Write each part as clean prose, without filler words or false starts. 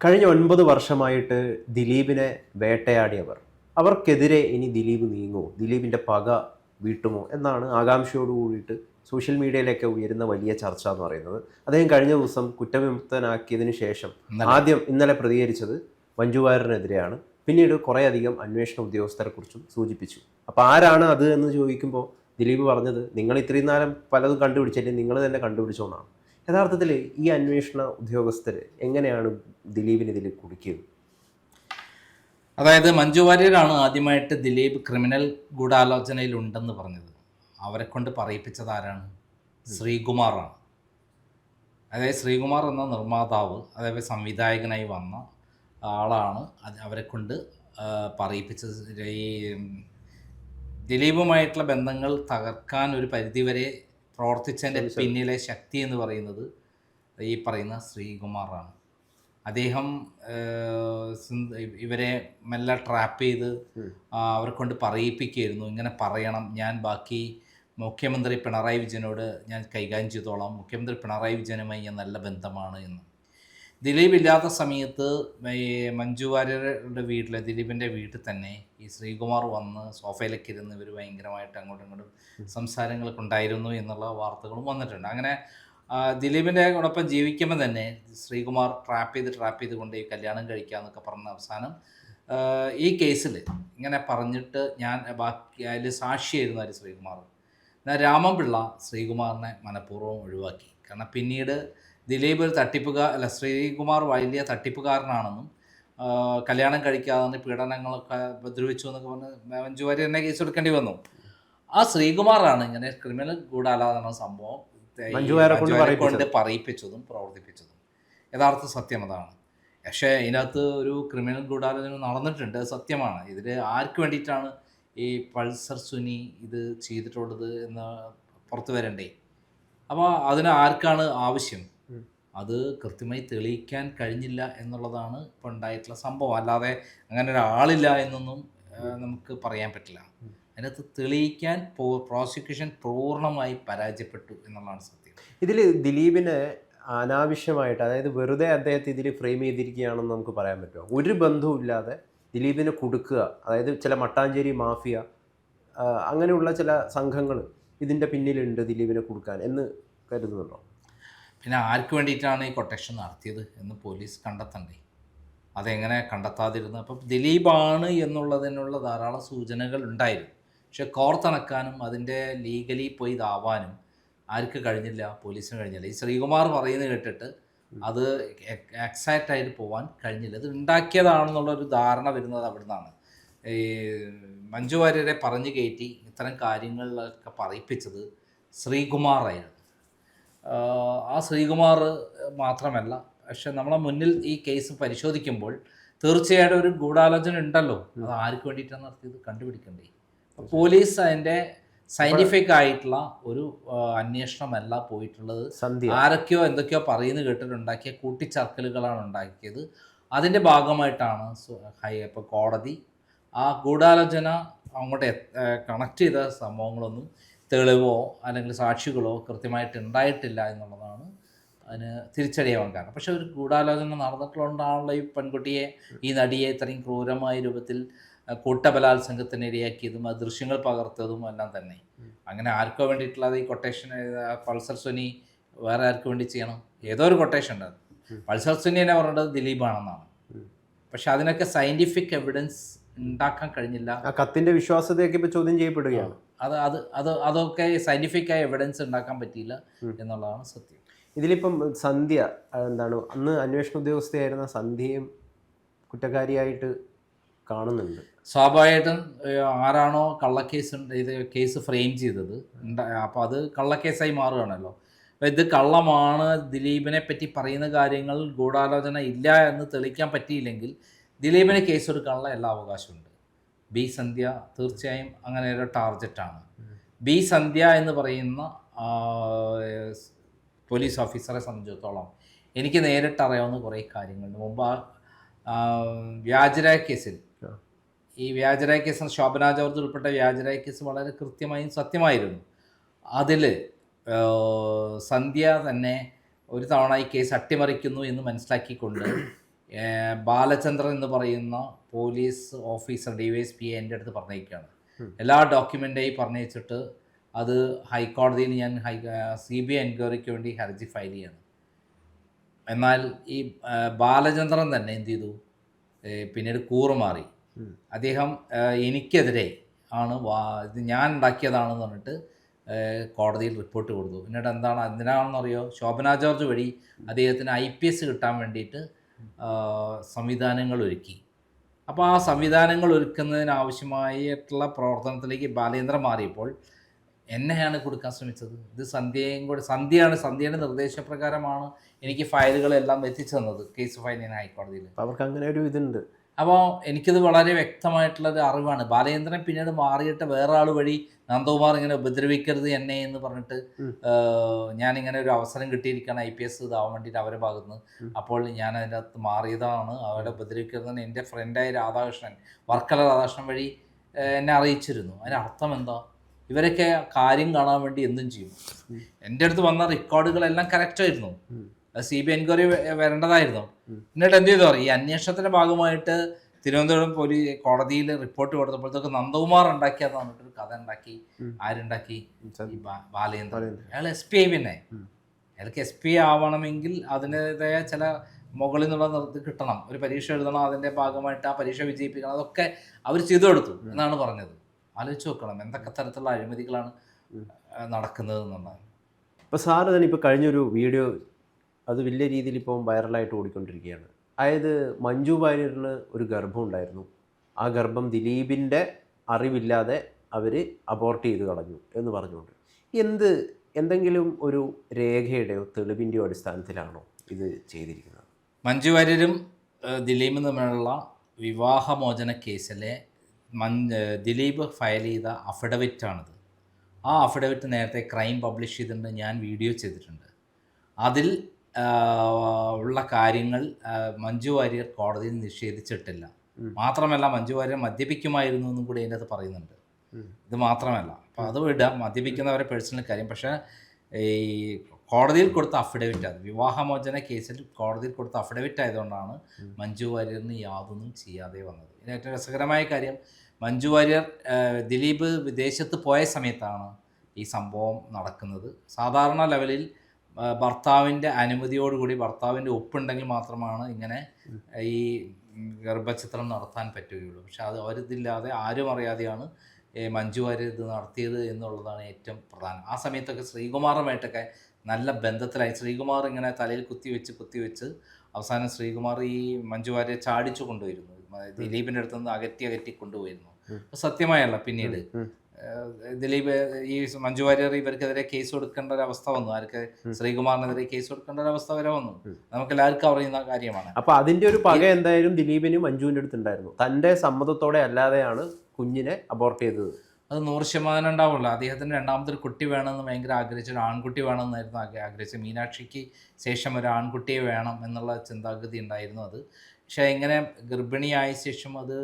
കഴിഞ്ഞ 9 വർഷമായിട്ട് ദിലീപിനെ വേട്ടയാടിയവർ, അവർക്കെതിരെ ഇനി ദിലീപ് നീങ്ങുമോ, ദിലീപിൻ്റെ പക വീട്ടുമോ എന്നാണ് ആകാംക്ഷയോട് കൂടിയിട്ട് സോഷ്യൽ മീഡിയയിലൊക്കെ ഉയരുന്ന വലിയ ചർച്ച എന്ന് പറയുന്നത്. അദ്ദേഹം കഴിഞ്ഞ ദിവസം കുറ്റവിമുക്തനാക്കിയതിനു ശേഷം ആദ്യം ഇന്നലെ പ്രതികരിച്ചത് മഞ്ജു വാര്യറിനെതിരെയാണ്. പിന്നീട് കുറേയധികം അന്വേഷണ ഉദ്യോഗസ്ഥരെക്കുറിച്ചും സൂചിപ്പിച്ചു. അപ്പോൾ ആരാണ് അത് എന്ന് ചോദിക്കുമ്പോൾ ദിലീപ് പറഞ്ഞത്, നിങ്ങൾ ഇത്രയും നേരം പലതും കണ്ടുപിടിച്ചല്ലേ, നിങ്ങൾ തന്നെ കണ്ടുപിടിച്ചോന്നാണ്. യഥാർത്ഥത്തിൽ ഈ അന്വേഷണ ഉദ്യോഗസ്ഥർ എങ്ങനെയാണ് ദിലീപിന് ഇതിൽ കുടുക്കിയത്? അതായത് മഞ്ജു വാര്യരാണ് ആദ്യമായിട്ട് ദിലീപ് ക്രിമിനൽ ഗൂഢാലോചനയിലുണ്ടെന്ന് പറഞ്ഞത്. അവരെ കൊണ്ട് പറയിപ്പിച്ചത് ആരാണ്? ശ്രീകുമാറാണ്. അതായത് ശ്രീകുമാർ എന്ന നിർമ്മാതാവ്, അതായത് സംവിധായകനായി വന്ന ആളാണ് അവരെ കൊണ്ട് പറയിപ്പിച്ചത്. ഈ ദിലീപുമായിട്ടുള്ള ബന്ധങ്ങൾ തകർക്കാൻ ഒരു പരിധിവരെ പ്രവർത്തിച്ചതിൻ്റെ പിന്നിലെ ശക്തി എന്ന് പറയുന്നത് ഈ പറയുന്ന ശ്രീകുമാറാണ്. അദ്ദേഹം ഇവരെ മെല്ലെ ട്രാപ്പ് ചെയ്ത് അവരെ കൊണ്ട് പറയിപ്പിക്കുകയായിരുന്നു. ഇങ്ങനെ പറയണം, ഞാൻ ബാക്കി മുഖ്യമന്ത്രി പിണറായി വിജയനോട് ഞാൻ കൈകാര്യം ചെയ്തോളാം, മുഖ്യമന്ത്രി പിണറായി വിജയനുമായി ഞാൻ നല്ല ബന്ധമാണ് എന്ന്. ദിലീപ് ഇല്ലാത്ത സമയത്ത് ഈ മഞ്ജു വാര്യരുടെ വീട്ടിൽ, ദിലീപിൻ്റെ വീട്ടിൽ തന്നെ ഈ ശ്രീകുമാർ വന്ന് സോഫയിലൊക്കെ ഇരുന്ന് ഇവർ ഭയങ്കരമായിട്ട് അങ്ങോട്ടും ഇങ്ങോട്ടും സംസാരങ്ങളൊക്കെ ഉണ്ടായിരുന്നു എന്നുള്ള വാർത്തകളും വന്നിട്ടുണ്ട്. അങ്ങനെ ദിലീപിൻ്റെ കൂടൊപ്പം ജീവിക്കുമ്പോൾ തന്നെ ശ്രീകുമാർ ട്രാപ്പ് ചെയ്ത് കൊണ്ട് ഈ കല്യാണം കഴിക്കാമെന്നൊക്കെ പറഞ്ഞ അവസാനം ഈ കേസിൽ ഇങ്ങനെ പറഞ്ഞിട്ട് ഞാൻ ബാക്കി അതിൽ സാക്ഷിയായിരുന്നു അതിൽ ശ്രീകുമാർ. എന്നാൽ രാമൻപിള്ള ശ്രീകുമാറിനെ മനഃപൂർവ്വം ഒഴിവാക്കി. കാരണം പിന്നീട് ദിലീപ് ഒരു ശ്രീകുമാർ വലിയ തട്ടിപ്പുകാരനാണെന്നും കല്യാണം കഴിക്കാതെ പീഡനങ്ങളൊക്കെ ഉപദ്രവിച്ചു എന്നൊക്കെ പറഞ്ഞ് മഞ്ജു വാര്യറിനെ കേസ് എടുക്കേണ്ടി വന്നു. ആ ശ്രീകുമാറാണ് ഇങ്ങനെ ക്രിമിനൽ ഗൂഢാലോചന സംഭവം കൊണ്ട് പറയിപ്പിച്ചതും പ്രവർത്തിപ്പിച്ചതും. യഥാർത്ഥ സത്യം അതാണ്. പക്ഷേ ഇതിനകത്ത് ഒരു ക്രിമിനൽ ഗൂഢാലോചന നടന്നിട്ടുണ്ട്, സത്യമാണ്. ഇതിൽ ആർക്ക് വേണ്ടിയിട്ടാണ് ഈ പൾസർ സുനി ഇത് ചെയ്തിട്ടുള്ളത് എന്ന് പുറത്തു വരണ്ടേ? അപ്പോൾ അതിന് ആർക്കാണ് ആവശ്യം? അത് കൃത്യമായി തെളിയിക്കാൻ കഴിഞ്ഞില്ല എന്നുള്ളതാണ് ഇപ്പോൾ ഉണ്ടായിട്ടുള്ള സംഭവം. അല്ലാതെ അങ്ങനെ ഒരാളില്ല എന്നൊന്നും നമുക്ക് പറയാൻ പറ്റില്ല. അതിനകത്ത് തെളിയിക്കാൻ പ്രോസിക്യൂഷൻ പൂർണ്ണമായി പരാജയപ്പെട്ടു എന്നുള്ളതാണ് സത്യം. ഇതിൽ ദിലീപിനെ അനാവശ്യമായിട്ട്, അതായത് വെറുതെ അദ്ദേഹത്തെ ഇതിൽ ഫ്രെയിം ചെയ്തിരിക്കുകയാണെന്ന് നമുക്ക് പറയാൻ പറ്റുമോ? ഒരു ബന്ധവുമില്ലാതെ ദിലീപിനെ കൊടുക്കുക, അതായത് ചില മട്ടാഞ്ചേരി മാഫിയ അങ്ങനെയുള്ള ചില സംഘങ്ങൾ ഇതിൻ്റെ പിന്നിലുണ്ട് ദിലീപിനെ കൊടുക്കാൻ എന്ന് കരുതുന്നുണ്ടോ? പിന്നെ ആർക്ക് വേണ്ടിയിട്ടാണ് ഈ കൊട്ടേഷൻ നടത്തിയത് എന്ന് പോലീസ് കണ്ടെത്തണ്ടേ? അതെങ്ങനെ കണ്ടെത്താതിരുന്നു? അപ്പം ദിലീപാണ് എന്നുള്ളതിനുള്ള ധാരാളം സൂചനകൾ ഉണ്ടായിരുന്നു. പക്ഷെ കോർത്തിണക്കാനും അതിൻ്റെ ലീഗലി പോയി ഇതാവാനും ആർക്ക് കഴിഞ്ഞില്ല? പോലീസിന് കഴിഞ്ഞില്ല. ഈ ശ്രീകുമാർ പറയുന്നത് കേട്ടിട്ട് അത് എക്സാക്റ്റായിട്ട് പോകാൻ കഴിഞ്ഞില്ല. ഇത് ഉണ്ടാക്കിയതാണെന്നുള്ളൊരു ധാരണ വരുന്നത് അവിടെ നിന്നാണ്. ഈ മഞ്ജു വാര്യരെ പറഞ്ഞു കയറ്റി ഇത്തരം കാര്യങ്ങളിലൊക്കെ പറയിപ്പിച്ചത് ശ്രീകുമാറായിരുന്നു. ആ ശ്രീകുമാർ മാത്രമല്ല, പക്ഷെ നമ്മളെ മുന്നിൽ ഈ കേസ് പരിശോധിക്കുമ്പോൾ തീർച്ചയായിട്ടും ഒരു ഗൂഢാലോചന ഉണ്ടല്ലോ. അത് ആർക്ക് വേണ്ടിയിട്ടാണ് നടത്തിയത് കണ്ടുപിടിക്കണ്ടേ? പോലീസ് അതിൻ്റെ സയൻറ്റിഫിക് ആയിട്ടുള്ള ഒരു അന്വേഷണമല്ല പോയിട്ടുള്ളത്. ആരൊക്കെയോ എന്തൊക്കെയോ പറയുന്നത് കേട്ടിട്ടുണ്ടാക്കിയ കൂട്ടിച്ചേർക്കലുകളാണ് ഉണ്ടാക്കിയത്. അതിൻ്റെ ഭാഗമായിട്ടാണ് ഇപ്പോൾ കോടതി ആ ഗൂഢാലോചന അങ്ങോട്ട് കണക്ട് ചെയ്ത സംഭവങ്ങളൊന്നും തെളിവോ അല്ലെങ്കിൽ സാക്ഷികളോ കൃത്യമായിട്ട് ഉണ്ടായിട്ടില്ല എന്നുള്ളതാണ് അതിന് തിരിച്ചടിയാവാൻ കാരണം. പക്ഷെ ഒരു ഗൂഢാലോചന നടന്നിട്ടുള്ളതുകൊണ്ടാണല്ലോ ഈ പെൺകുട്ടിയെ, ഈ നടിയെ ഇത്രയും ക്രൂരമായ രൂപത്തിൽ കൂട്ടബലാത്സംഗത്തിന് ഇരയാക്കിയതും അത് ദൃശ്യങ്ങൾ പകർത്തതും എല്ലാം തന്നെ. അങ്ങനെ ആർക്കോ വേണ്ടിയിട്ടുള്ളത് ഈ കൊട്ടേഷൻ പൾസർ സുനി വേറെ ആർക്ക് വേണ്ടി ചെയ്യണം? ഏതോ ഒരു കൊട്ടേഷൻ ഉണ്ട്. പൾസർ സുനി തന്നെ പറഞ്ഞത് ദിലീപാണെന്നാണ്. പക്ഷെ അതിനൊക്കെ സയൻറ്റിഫിക് എവിഡൻസ് ഉണ്ടാക്കാൻ കഴിഞ്ഞില്ല. ആ കത്തിൻ്റെ വിശ്വാസ്യതയൊക്കെ ഇപ്പോൾ ചോദ്യം ചെയ്യപ്പെടുകയാണ്. അതൊക്കെ സയൻറ്റിഫിക്കായ എവിഡൻസ് ഉണ്ടാക്കാൻ പറ്റിയില്ല എന്നുള്ളതാണ് സത്യം. ഇതിലിപ്പം സന്ധ്യ എന്താണ്, അന്ന് അന്വേഷണ ഉദ്യോഗസ്ഥയായിരുന്ന സന്ധ്യയും കുറ്റക്കാരിയായിട്ട് കാണുന്നുണ്ട്. സ്വാഭാവികമായിട്ടും ആരാണോ ഇത് കേസ് ഫ്രെയിം ചെയ്തത് അപ്പോൾ അത് കള്ളക്കേസായി മാറുകയാണല്ലോ. അപ്പോൾ ഇത് കള്ളമാണ്, ദിലീപിനെ പറ്റി പറയുന്ന കാര്യങ്ങൾ ഗൂഢാലോചന ഇല്ല എന്ന് തെളിയിക്കാൻ പറ്റിയില്ലെങ്കിൽ ദിലീപിന് കേസ് എടുക്കാനുള്ള എല്ലാ അവകാശമുണ്ട്. ബി സന്ധ്യ തീർച്ചയായും അങ്ങനെ ഒരു ടാർഗറ്റാണ്. ബി സന്ധ്യ എന്ന് പറയുന്ന പോലീസ് ഓഫീസറെ സംബന്ധിച്ചിടത്തോളം എനിക്ക് നേരിട്ട് അറിയാവുന്ന കുറേ കാര്യങ്ങളുണ്ട്. മുമ്പ് വ്യാജരായ കേസിൽ, ഈ വ്യാജരായ കേസിൽ ശോഭന ജോർജ് ഉൾപ്പെട്ട വ്യാജരായ കേസ് വളരെ കൃത്യമായും സത്യമായിരുന്നു. അതിൽ സന്ധ്യ തന്നെ ഒരു തവണ ഈ കേസ് അട്ടിമറിക്കുന്നു എന്ന് മനസ്സിലാക്കിക്കൊണ്ട് ബാലചന്ദ്രൻ എന്ന് പറയുന്ന പോലീസ് ഓഫീസർ DYSP എൻ്റെ അടുത്ത് പറഞ്ഞിരിക്കുകയാണ്. എല്ലാ ഡോക്യുമെൻ്റായി പറഞ്ഞു വെച്ചിട്ട് അത് ഹൈക്കോടതിയിൽ ഞാൻ CBI എൻക്വയറിക്ക് വേണ്ടി ഹർജി ഫയൽ ചെയ്യാണ്. എന്നാൽ ഈ ബാലചന്ദ്രൻ തന്നെ എന്ത് ചെയ്തു, പിന്നീട് കൂറുമാറി. അദ്ദേഹം എനിക്കെതിരെ ആണ് ഇത് ഞാൻ ഉണ്ടാക്കിയതാണെന്ന് പറഞ്ഞിട്ട് കോടതിയിൽ റിപ്പോർട്ട് കൊടുത്തു. എന്നിട്ട് എന്തിനാണെന്നറിയോ, ശോഭന ജോർജ് വഴി അദ്ദേഹത്തിന് IPS കിട്ടാൻ വേണ്ടിയിട്ട് സംവിധാനങ്ങൾ ഒരുക്കി. അപ്പോൾ ആ സംവിധാനങ്ങൾ ഒരുക്കുന്നതിനാവശ്യമായിട്ടുള്ള പ്രവർത്തനത്തിലേക്ക് ബാലേന്ദ്രൻ മാറിയപ്പോൾ എന്നെയാണ് കൊടുക്കാൻ ശ്രമിച്ചത്. ഇത് സന്ധ്യയുടെ നിർദ്ദേശപ്രകാരമാണ് എനിക്ക് ഫയലുകളെല്ലാം എത്തിച്ചു തന്നത് കേസ് ഫയൽ ചെയ്യാൻ ഹൈക്കോടതിയിൽ. അവർക്ക് അങ്ങനെ ഒരു ഇതുണ്ട്. അപ്പോൾ എനിക്കിത് വളരെ വ്യക്തമായിട്ടുള്ളൊരു അറിവാണ്. ബാലചന്ദ്രൻ പിന്നീട് മാറിയിട്ട് വേറെ ആൾ വഴി നന്ദകുമാർ ഇങ്ങനെ ഉപദ്രവിക്കരുത് എന്നെ എന്ന് പറഞ്ഞിട്ട് ഞാനിങ്ങനെ ഒരു അവസരം കിട്ടിയിരിക്കുകയാണ് IPS ഇതാവാൻ വേണ്ടിയിട്ട് അവരുടെ ഭാഗത്തുനിന്ന്. അപ്പോൾ ഞാൻ അതിൻ്റെ അകത്ത് മാറിയതാണ്, അവരെ ഉപദ്രവിക്കരുതെന്ന് എൻ്റെ ഫ്രണ്ടായ രാധാകൃഷ്ണൻ, വർക്കല രാധാകൃഷ്ണൻ വഴി എന്നെ അറിയിച്ചിരുന്നു. അതിൻ്റെ അർത്ഥം എന്താ? ഇവരൊക്കെ കാര്യം കാണാൻ വേണ്ടി എന്തും ചെയ്യും. എൻ്റെ അടുത്ത് വന്ന റെക്കോർഡുകളെല്ലാം കറക്റ്റായിരുന്നു. CBI enquiry വരേണ്ടതായിരുന്നു. എന്നിട്ട് എന്ത് ചെയ്തു പറയും, ഈ അന്വേഷണത്തിൻ്റെ ഭാഗമായിട്ട് തിരുവനന്തപുരം കോടതിയിൽ റിപ്പോർട്ട് കൊടുത്തപ്പോഴത്തേക്ക് നന്ദകുമാർ ഉണ്ടാക്കിയതെന്ന് പറഞ്ഞിട്ടൊരു കഥ ഉണ്ടാക്കി. ആരുണ്ടാക്കി? ബാലേന്ദ്രൻ. അയാൾ SP ആയി. പിന്നെ അയാൾക്ക് SP ആവണമെങ്കിൽ അതിൻ്റെതായ ചില മുകളിൽ നിന്നുള്ള നിർത്തി കിട്ടണം, ഒരു പരീക്ഷ എഴുതണം, അതിൻ്റെ ഭാഗമായിട്ട് ആ പരീക്ഷ വിജയിപ്പിക്കണം, അതൊക്കെ അവർ ചെയ്തു കൊടുത്തു എന്നാണ് പറഞ്ഞത്. ആലോചിച്ച് നോക്കണം എന്തൊക്കെ തരത്തിലുള്ള അഴിമതികളാണ് നടക്കുന്നത് എന്നുള്ളത്. ഇപ്പോൾ സാറ് തന്നെ ഇപ്പോൾ കഴിഞ്ഞൊരു വീഡിയോ അത് വലിയ രീതിയിൽ ഇപ്പോൾ വൈറലായിട്ട് ഓടിക്കൊണ്ടിരിക്കുകയാണ്. അതായത് മഞ്ജു വാര്യറിന് ഒരു ഗർഭം ഉണ്ടായിരുന്നു. ആ ഗർഭം ദിലീപിൻ്റെ അറിവില്ലാതെ അവർ അബോർട്ട് ചെയ്ത് കളഞ്ഞു എന്ന് പറഞ്ഞുകൊണ്ട് എന്തെങ്കിലും ഒരു രേഖയുടെയോ തെളിവിൻ്റെയോ അടിസ്ഥാനത്തിലാണോ ഇത് ചെയ്തിരിക്കുന്നത്? മഞ്ജു വാര്യരും ദിലീപും തമ്മിലുള്ള വിവാഹമോചന കേസിലെ ദിലീപ് ഫയൽ ചെയ്ത അഫിഡവിറ്റാണിത്. ആ അഫിഡവിറ്റ് നേരത്തെ ക്രൈം പബ്ലിഷ് ചെയ്തിട്ടുണ്ട്, ഞാൻ വീഡിയോ ചെയ്തിട്ടുണ്ട്. അതിൽ ഉള്ള കാര്യങ്ങൾ മഞ്ജു വാര്യർ കോടതിയിൽ നിഷേധിച്ചിട്ടില്ല. മാത്രമല്ല മഞ്ജു വാര്യർ മദ്യപിക്കുമായിരുന്നു എന്നും കൂടി അതിൻ്റെ അത് പറയുന്നുണ്ട്. ഇത് മാത്രമല്ല, അപ്പോൾ അത് വിടാം, മദ്യപിക്കുന്നവരെ പേഴ്സണൽ കാര്യം. പക്ഷേ ഈ കോടതിയിൽ കൊടുത്ത അഫിഡവിറ്റ്, അത് വിവാഹമോചന കേസിൽ കോടതിയിൽ കൊടുത്ത അഫിഡവിറ്റ് ആയതുകൊണ്ടാണ് മഞ്ജു വാര്യറിന് യാതൊന്നും ചെയ്യാതെ വന്നത്. ഇതിന് ഏറ്റവും രസകരമായ കാര്യം, മഞ്ജു വാര്യർ ദിലീപ് വിദേശത്ത് പോയ സമയത്താണ് ഈ സംഭവം നടക്കുന്നത്. സാധാരണ ലെവലിൽ ഭർത്താവിൻ്റെ അനുമതിയോടുകൂടി, ഭർത്താവിൻ്റെ ഒപ്പുണ്ടെങ്കിൽ മാത്രമാണ് ഇങ്ങനെ ഈ ഗർഭചിത്രം നടത്താൻ പറ്റുകയുള്ളൂ. പക്ഷെ അത് അവരിതില്ലാതെ ആരും അറിയാതെയാണ് മഞ്ജു വാര്യർ ഇത് നടത്തിയത് എന്നുള്ളതാണ് ഏറ്റവും പ്രധാനം. ആ സമയത്തൊക്കെ ശ്രീകുമാറുമായിട്ടൊക്കെ നല്ല ബന്ധത്തിലായി. ശ്രീകുമാർ ഇങ്ങനെ തലയിൽ കുത്തിവെച്ച് അവസാനം ശ്രീകുമാർ ഈ മഞ്ജു വാര്യരെ ചാടിച്ചു കൊണ്ടുവരുന്നു, ദിലീപിൻ്റെ അടുത്തുനിന്ന് അകറ്റി കൊണ്ടുപോയിരുന്നു. സത്യമായല്ല, പിന്നീട് ദിലീപ് ഈ മഞ്ജു വാര്യർ ഇവർക്കെതിരെ കേസ് കൊടുക്കേണ്ട ഒരു അവസ്ഥ വന്നു. ആർക്ക്? ശ്രീകുമാറിനെതിരെ കേസ് കൊടുക്കേണ്ട ഒരു അവസ്ഥ വരെ വന്നു. നമുക്ക് എല്ലാവർക്കും അറിയുന്ന കാര്യമാണ്. അപ്പൊ അതിന്റെ ഒരു പക എന്തായാലും ദിലീപിനും മഞ്ജുവിൻ്റെ അടുത്തുണ്ടായിരുന്നു. തൻ്റെ സമ്മതത്തോടെ അല്ലാതെയാണ് കുഞ്ഞിനെ അബോർട്ട് ചെയ്തത്. അത് 100% ഉണ്ടാവുള്ളൂ. അദ്ദേഹത്തിന് രണ്ടാമതൊരു കുട്ടി വേണമെന്ന് ഭയങ്കര ആഗ്രഹിച്ചു, ഒരു ആൺകുട്ടി വേണമെന്നായിരുന്നു ആഗ്രഹിച്ചത്. മീനാക്ഷിക്ക് ശേഷം ഒരു ആൺകുട്ടിയെ വേണം എന്നുള്ള ചിന്താഗതി ഉണ്ടായിരുന്നു. അത് പക്ഷേ ഇങ്ങനെ ഗർഭിണിയായ ശേഷം അത്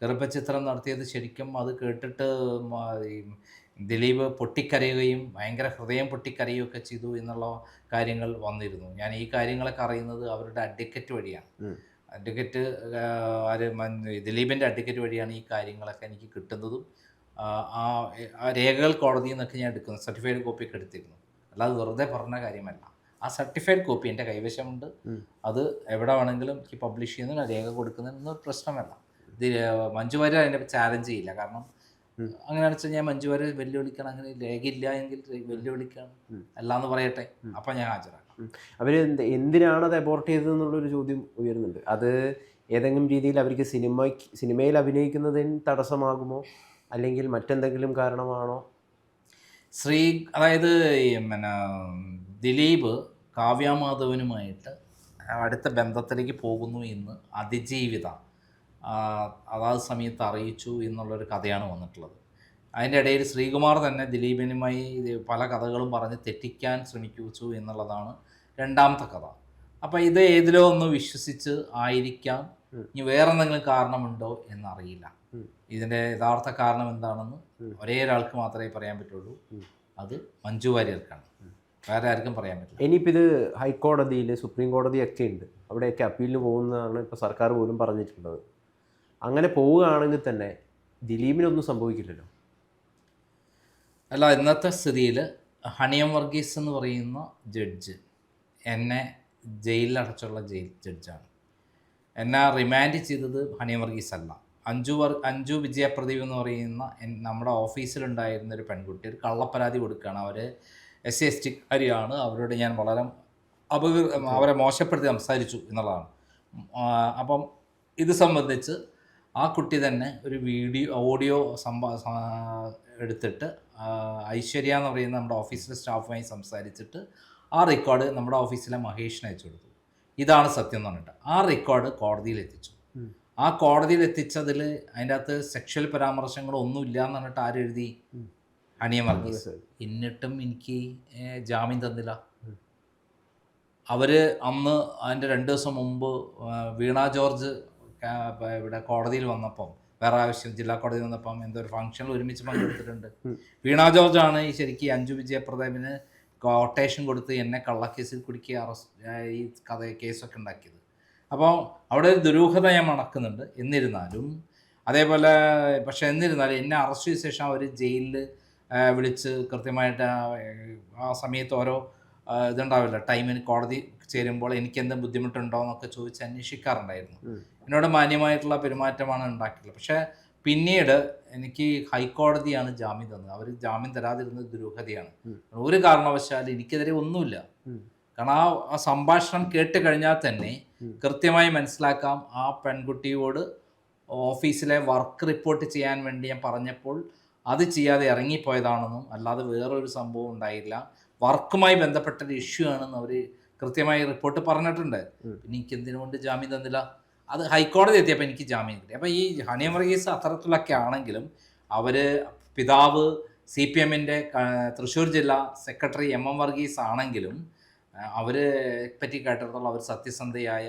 ഗർഭചിത്രം നടത്തിയത് ശരിക്കും അത് കേട്ടിട്ട് ദിലീപ് പൊട്ടിക്കരയുകയും ഭയങ്കര ഹൃദയം പൊട്ടിക്കരയുകയൊക്കെ ചെയ്തു എന്നുള്ള കാര്യങ്ങൾ വന്നിരുന്നു. ഞാൻ ഈ കാര്യങ്ങളൊക്കെ അറിയുന്നത് അവരുടെ അഡ്വക്കറ്റ് വഴിയാണ്. ദിലീപിൻ്റെ അഡ്വക്കറ്റ് വഴിയാണ് ഈ കാര്യങ്ങളൊക്കെ എനിക്ക് കിട്ടുന്നതും. ആ രേഖകൾ കോടതിയിൽ നിന്നൊക്കെ ഞാൻ എടുക്കുന്നു, സർട്ടിഫൈഡ് കോപ്പിയൊക്കെ എടുത്തിരുന്നു. അല്ലാതെ വെറുതെ പറഞ്ഞ കാര്യമല്ല. ആ സർട്ടിഫൈഡ് കോപ്പി എൻ്റെ കൈവശമുണ്ട്. അത് എവിടെ വേണമെങ്കിലും എനിക്ക് പബ്ലിഷ് ചെയ്യുന്നതിന് രേഖ കൊടുക്കുന്നതിനൊന്നും പ്രശ്നമല്ല. മഞ്ജു വാര്യർ അതിനെ ചാലഞ്ച് ചെയ്യില്ല. കാരണം അങ്ങനെയാണെന്ന് വെച്ചാൽ ഞാൻ മഞ്ജു വാര്യർ വെല്ലുവിളിക്കണം, അങ്ങനെ രേഖയില്ല എങ്കിൽ വെല്ലുവിളിക്കണം, അല്ലാന്ന് പറയട്ടെ, അപ്പം ഞാൻ ഹാജരാക്കാം. അവർ എന്തിനാണ് അത് അബോർട്ട് ചെയ്തതെന്നുള്ളൊരു ചോദ്യം ഉയരുന്നുണ്ട്. അത് ഏതെങ്കിലും രീതിയിൽ അവർക്ക് സിനിമയിൽ അഭിനയിക്കുന്നതിന് തടസ്സമാകുമോ, അല്ലെങ്കിൽ മറ്റെന്തെങ്കിലും കാരണമാണോ? അതായത് ദിലീപ് കാവ്യാമാധവനുമായിട്ട് അടുത്ത ബന്ധത്തിലേക്ക് പോകുന്നു എന്ന് അതിജീവിത അതാത് സമയത്ത് അറിയിച്ചു എന്നുള്ളൊരു കഥയാണ് വന്നിട്ടുള്ളത്. അതിൻ്റെ ഇടയിൽ ശ്രീകുമാർ തന്നെ ദിലീപിനുമായി പല കഥകളും പറഞ്ഞ് തെറ്റിക്കാൻ ശ്രമിച്ചു എന്നുള്ളതാണ് രണ്ടാമത്തെ കഥ. അപ്പോൾ ഇത് ഏതിലോ ഒന്ന് വിശ്വസിച്ച് ആയിരിക്കാം. ഇനി വേറെ എന്തെങ്കിലും കാരണമുണ്ടോ എന്നറിയില്ല. ഇതിൻ്റെ യഥാർത്ഥ കാരണം എന്താണെന്ന് ഒരേ ഒരാൾക്ക് മാത്രമേ പറയാൻ പറ്റുള്ളൂ, അത് മഞ്ജു വാര്യർക്കാണ്. വേറെ ആർക്കും പറയാൻ പറ്റില്ല. ഇനിയിപ്പോൾ ഇത് ഹൈക്കോടതിയിൽ സുപ്രീം കോടതിയൊക്കെ ഉണ്ട്, അവിടെയൊക്കെ അപ്പീലിന് പോകുന്നതാണ് ഇപ്പോൾ സർക്കാർ പോലും പറഞ്ഞിട്ടുള്ളത്. അങ്ങനെ പോവുകയാണെങ്കിൽ തന്നെ ദിലീപിനൊന്നും സംഭവിക്കില്ലല്ലോ. അല്ല, ഇന്നത്തെ സ്ഥിതിയിൽ ഹണിയം വർഗീസ് എന്ന് പറയുന്ന ജഡ്ജ് എന്നെ ജയിലിലടച്ചുള്ള ജഡ്ജാണ്. എന്നെ റിമാൻഡ് ചെയ്തത് ഹണിയം വർഗീസ് അല്ല, അഞ്ജു വിജയപ്രദീപ് എന്ന് പറയുന്ന നമ്മുടെ ഓഫീസിലുണ്ടായിരുന്ന ഒരു പെൺകുട്ടി ഒരു കള്ളപ്പരാതി കൊടുക്കുകയാണ്. അവർ SC/ST കാരിയാണ്, അവരോട് ഞാൻ വളരെ അവരെ മോശപ്പെടുത്തി സംസാരിച്ചു എന്നുള്ളതാണ്. അപ്പം ഇത് സംബന്ധിച്ച് ആ കുട്ടി തന്നെ ഒരു ഓഡിയോ എടുത്തിട്ട് ഐശ്വര്യ എന്ന് പറയുന്ന നമ്മുടെ ഓഫീസിലെ സ്റ്റാഫുമായി സംസാരിച്ചിട്ട് ആ റെക്കോർഡ് നമ്മുടെ ഓഫീസിലെ മഹേഷിന് അയച്ചു കൊടുത്തു. ഇതാണ് സത്യം എന്ന് പറഞ്ഞിട്ട് ആ റെക്കോർഡ് കോടതിയിൽ എത്തിച്ചു. ആ കോടതിയിൽ എത്തിച്ചതിൽ അതിൻ്റെ അകത്ത് സെക്ഷൽ പരാമർശങ്ങളൊന്നും ഇല്ല എന്ന് പറഞ്ഞിട്ട് ആരെഴുതി? ഹണിയം വർഗീസ്. എന്നിട്ടും എനിക്ക് ജാമ്യം തന്നില്ല. അവർ അന്ന് അതിൻ്റെ 2 ദിവസം മുമ്പ് വീണ ജോർജ് ഇവിടെ കോടതിയിൽ വന്നപ്പം, വേറെ ആവശ്യം ജില്ലാ കോടതിയിൽ വന്നപ്പം എന്തോ ഒരു ഫംഗ്ഷനിൽ ഒരുമിച്ച് പങ്കെടുത്തിട്ടുണ്ട്. വീണ ജോർജാണ് ഈ ശരിക്കും അഞ്ജു വിജയപ്രതാപിന് കോട്ടേഷൻ കൊടുത്ത് എന്നെ കള്ളക്കേസിൽ കുടുക്കി ഈ കേസൊക്കെ ഉണ്ടാക്കിയത്. അപ്പോൾ അവിടെ ഒരു ദുരൂഹത ഞാൻ മണക്കുന്നുണ്ട്. എന്നിരുന്നാലും എന്നെ അറസ്റ്റ് ചെയ്ത ശേഷം അവർ ജയിലിൽ വിളിച്ച് കൃത്യമായിട്ട് ആ സമയത്ത് ഓരോ ഇതുണ്ടാവില്ല, ടൈമിന് കോടതി ചേരുമ്പോൾ എനിക്കെന്ത് ബുദ്ധിമുട്ടുണ്ടോ എന്നൊക്കെ ചോദിച്ച് അന്വേഷിക്കാറുണ്ടായിരുന്നു. എന്നോട് മാന്യമായിട്ടുള്ള പെരുമാറ്റമാണ് ഉണ്ടാക്കിയിട്ടുള്ളത്. പക്ഷേ പിന്നീട് എനിക്ക് ഹൈക്കോടതിയാണ് ജാമ്യം തന്നത്. അവർ ജാമ്യം തരാതിരുന്നത് ദുരൂഹതയാണ്. ഒരു കാരണവശാലും എനിക്കെതിരെ ഒന്നുമില്ല. കാരണം ആ സംഭാഷണം കേട്ട് കഴിഞ്ഞാൽ തന്നെ കൃത്യമായി മനസ്സിലാക്കാം ആ പെൺകുട്ടിയോട് ഓഫീസിലെ വർക്ക് റിപ്പോർട്ട് ചെയ്യാൻ വേണ്ടി ഞാൻ പറഞ്ഞപ്പോൾ അത് ചെയ്യാതെ ഇറങ്ങിപ്പോയതാണെന്നും അല്ലാതെ വേറൊരു സംഭവം ഉണ്ടായില്ല, വർക്കുമായി ബന്ധപ്പെട്ടൊരു ഇഷ്യൂ ആണെന്ന് അവർ കൃത്യമായി റിപ്പോർട്ട് പറഞ്ഞിട്ടുണ്ട്. പിന്നെ എനിക്ക് എന്തിനുകൊണ്ട് ജാമ്യം തന്നില്ല? അത് ഹൈക്കോടതി എത്തിയപ്പോൾ എനിക്ക് ജാമ്യം കിട്ടി. അപ്പോൾ ഈ ഹണിയം വർഗീസ് അത്തരത്തിലൊക്കെ ആണെങ്കിലും അവർ പിതാവ് CPM-ൻ്റെ തൃശ്ശൂർ ജില്ലാ സെക്രട്ടറി MM വർഗീസ് ആണെങ്കിലും അവരെ പറ്റി കേട്ടിടത്തോളം അവർ സത്യസന്ധയായ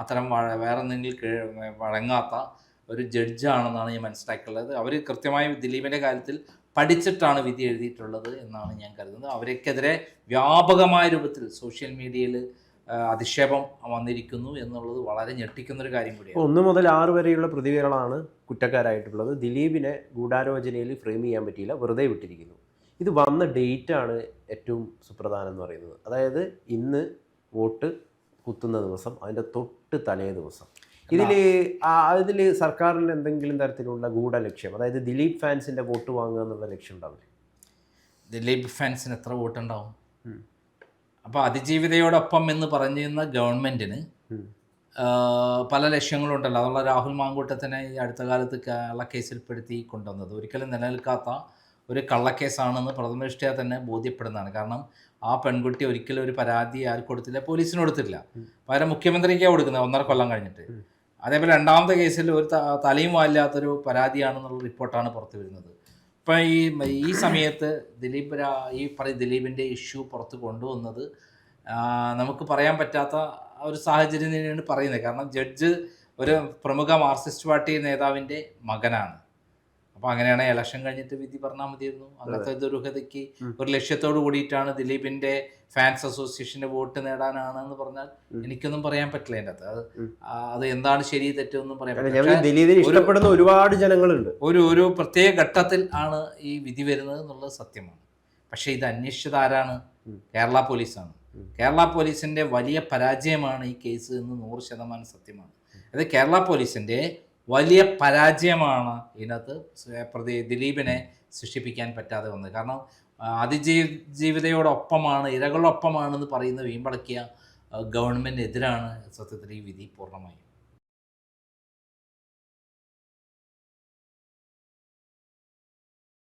അത്തരം വേറെ എന്തെങ്കിലും വഴങ്ങാത്ത ഒരു ജഡ്ജാണെന്നാണ് ഞാൻ മനസ്സിലാക്കിയുള്ളത്. അവർ കൃത്യമായി ദിലീപിൻ്റെ കാര്യത്തിൽ പഠിച്ചിട്ടാണ് വിധി എഴുതിയിട്ടുള്ളത് എന്നാണ് ഞാൻ കരുതുന്നത്. അവർക്കെതിരെ വ്യാപകമായ രൂപത്തിൽ സോഷ്യൽ മീഡിയയിൽ അധിക്ഷേപം വന്നിരിക്കുന്നു എന്നുള്ളത് വളരെ ഞെട്ടിക്കുന്നൊരു കാര്യം കൂടിയാണ്. 1 മുതൽ 6 വരെയുള്ള പ്രതികളാണ് കുറ്റക്കാരായിട്ടുള്ളത്. ദിലീപിനെ ഗൂഢാലോചനയിൽ ഫ്രെയിം ചെയ്യാൻ പറ്റിയില്ല, വെറുതെ വിട്ടിരിക്കുന്നു. ഇത് വന്ന ഡേറ്റാണ് ഏറ്റവും സുപ്രധാനം എന്ന് പറയുന്നത്. അതായത് ഇന്ന് വോട്ട് കുത്തുന്ന ദിവസം, അതിൻ്റെ തൊട്ട് തലേ ദിവസം. ഇതിൽ സർക്കാരിന് എന്തെങ്കിലും തരത്തിലുള്ള ഗൂഢലക്ഷ്യം, അതായത് ദിലീപ് ഫാൻസിൻ്റെ വോട്ട് വാങ്ങുക എന്നുള്ള ലക്ഷ്യം ഉണ്ടാവില്ല? ദിലീപ് ഫാൻസിന് എത്ര വോട്ടുണ്ടാവും? അപ്പോൾ അതിജീവിതയോടൊപ്പം എന്ന് പറഞ്ഞിരുന്ന ഗവൺമെൻറ്റിന് പല ലക്ഷ്യങ്ങളുണ്ടല്ലോ. അതുള്ള രാഹുൽ മാങ്കൂട്ടത്തിനെ ഈ അടുത്ത കാലത്ത് കള്ളക്കേസിൽപ്പെടുത്തി കൊണ്ടുവന്നത് ഒരിക്കലും നിലനിൽക്കാത്ത ഒരു കള്ളക്കേസാണെന്ന് പ്രഥമദൃഷ്ട്യാ തന്നെ ബോധ്യപ്പെടുന്നതാണ്. കാരണം ആ പെൺകുട്ടി ഒരിക്കലും ഒരു പരാതി ആർക്ക് കൊടുത്തില്ല, പോലീസിന് കൊടുത്തില്ല, പകരം മുഖ്യമന്ത്രിക്കാണ് കൊടുക്കുന്നത് 1.5 കൊല്ലം കഴിഞ്ഞിട്ട്. അതേപോലെ 2ാമത്തെ കേസിൽ ഒരു തലയും വായില്ലാത്തൊരു പരാതിയാണെന്നുള്ള റിപ്പോർട്ടാണ് പുറത്തു വരുന്നത്. ഇപ്പം ഈ സമയത്ത് ദിലീപിൻ്റെ ഇഷ്യൂ പുറത്ത് കൊണ്ടുവന്നത് നമുക്ക് പറയാൻ പറ്റാത്ത ഒരു സാഹചര്യം തന്നെയാണ് പറയുന്നത്. കാരണം ജഡ്ജ് ഒരു പ്രമുഖ മാർക്സിസ്റ്റ് പാർട്ടി നേതാവിൻ്റെ മകനാണ്. അപ്പോൾ അങ്ങനെയാണ് ഇലക്ഷൻ കഴിഞ്ഞിട്ട് വിധി പറഞ്ഞാൽ മതിയായിരുന്നു. അന്നത്തെ ദുരൂഹതയ്ക്ക് ഒരു ലക്ഷ്യത്തോട് കൂടിയിട്ടാണ് ദിലീപിൻ്റെ ഫാൻസ് അസോസിയേഷൻ്റെ വോട്ട് നേടാനാണെന്ന് പറഞ്ഞാൽ എനിക്കൊന്നും പറയാൻ പറ്റില്ല. അതിൻ്റെ അകത്ത് അത് എന്താണ് ശരി തെറ്റൊന്നും പറയാൻ പറ്റില്ല. ഇഷ്ടപ്പെടുന്ന ഒരുപാട് ജനങ്ങളുണ്ട്. ഒരു പ്രത്യേക ഘട്ടത്തിൽ ആണ് ഈ വിധി വരുന്നത് എന്നുള്ളത് സത്യമാണ്. പക്ഷേ ഇത് അന്വേഷിച്ചത് ആരാണ്? കേരള പോലീസാണ്. കേരള പോലീസിൻ്റെ വലിയ പരാജയമാണ് ഈ കേസ് എന്ന് 100% സത്യമാണ്. അത് കേരള പോലീസിൻ്റെ വലിയ പരാജയമാണ് ഇതിനകത്ത് ദിലീപിനെ സൃഷ്ടിപ്പിക്കാൻ പറ്റാതെ വന്നത്. കാരണം അതിജീവിതയോടൊപ്പമാണ്, ഇരകളൊപ്പമാണെന്ന് പറയുന്ന വീമ്പടക്കിയ ഗവൺമെൻറ് എതിരാണ് സത്യത്തിൽ ഈ വിധി പൂർണ്ണമായും.